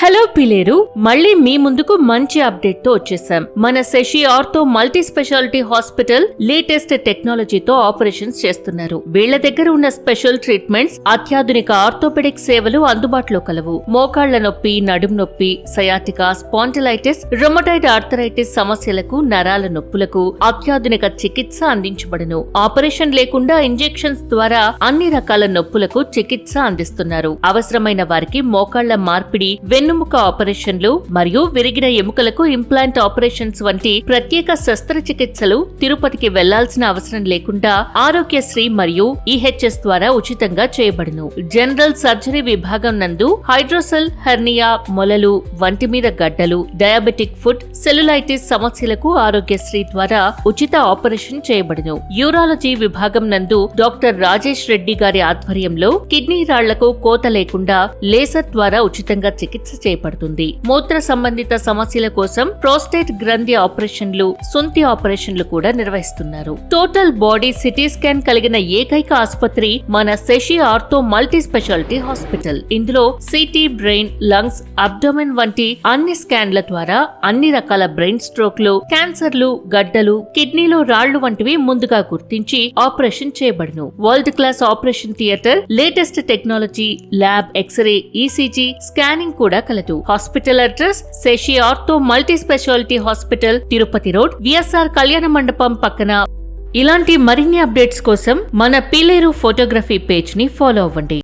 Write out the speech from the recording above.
Hello Pileru, మళ్ళీ మీ ముందుకు మంచి అప్డేట్ తో వచ్చేసాం. మన Sasi ortho multi speciality hospital latest టెక్నాలజీతో ఆపరేషన్స్ చేస్తున్నారు. వీళ్ల దగ్గర ఉన్న స్పెషల్ ట్రీట్మెంట్స్, అత్యాధునిక ఆర్థోపెడిక్ సేవలు అందుబాటులో కలవు. మోకాళ్ల నొప్పి, నడుం నొప్పి, సయాటికా, స్పాండిలైటిస్, రొమటాయిడ్ ఆర్థరైటిస్ సమస్యలకు, నరాల నొప్పులకు అత్యాధునిక చికిత్స అందించబడును. ఆపరేషన్ లేకుండా ఇంజెక్షన్స్ ద్వారా అన్ని రకాల నొప్పులకు చికిత్స అందిస్తున్నారు. అవసరమైన వారికి మోకాళ్ల మార్పిడి, వెన్నుముక ఆపరేషన్లు మరియు విరిగిన ఎముకలకు ఇంప్లాంట్ ఆపరేషన్స్ వంటి ప్రత్యేక శస్త్రచికిత్సలు తిరుపతికి వెళ్లాల్సిన అవసరం లేకుండా ఆరోగ్యశ్రీ మరియు ఈహెచ్ఎస్ ద్వారా ఉచితంగా చేయబడును. జనరల్ సర్జరీ విభాగం నందు హైడ్రోసెల్, హెర్నియా, మొలలు, వంటి మీద గడ్డలు, డయాబెటిక్ ఫుట్, సెల్యులైటిస్ సమస్యలకు ఆరోగ్యశ్రీ ద్వారా ఉచిత ఆపరేషన్ చేయబడును. యూరాలజీ విభాగం నందు డాక్టర్ రాజేష్ రెడ్డి గారి ఆధ్వర్యంలో కిడ్నీ రాళ్లకు కోత లేకుండా లేజర్ ద్వారా ఉచితంగా చికిత్స చేయబడుతుంది. మూత్ర సంబంధిత సమస్యల కోసం ప్రోస్టేట్ గ్రంథి ఆపరేషన్లు, సుంతి ఆపరేషన్లు కూడా నిర్వహిస్తున్నారు. టోటల్ బాడీ సిటీ స్కాన్ కలిగిన ఏకైక ఆసుపత్రి మన Sasi ortho multi speciality hospital. ఇందులో సిటీ, బ్రెయిన్, లంగ్స్, అబ్డోమెన్ వంటి అన్ని స్కాన్ల ద్వారా అన్ని రకాల బ్రెయిన్ స్ట్రోక్లు, క్యాన్సర్లు, గడ్డలు, కిడ్నీలో రాళ్లు వంటివి ముందుగా గుర్తించి ఆపరేషన్ చేయబడును. World class operation theatre, latest technology, lab, x-ray, ECG, scanning కూడా కలదు. Hospital address Sasi ortho multi speciality hospital, Tirupati road, VSR Kalyana Mandapam పక్కన. ఇలాంటి మరిన్ని అప్డేట్స్ కోసం మన పిలేరు ఫోటోగ్రఫీ పేజ్ ని ఫాలో అవ్వండి.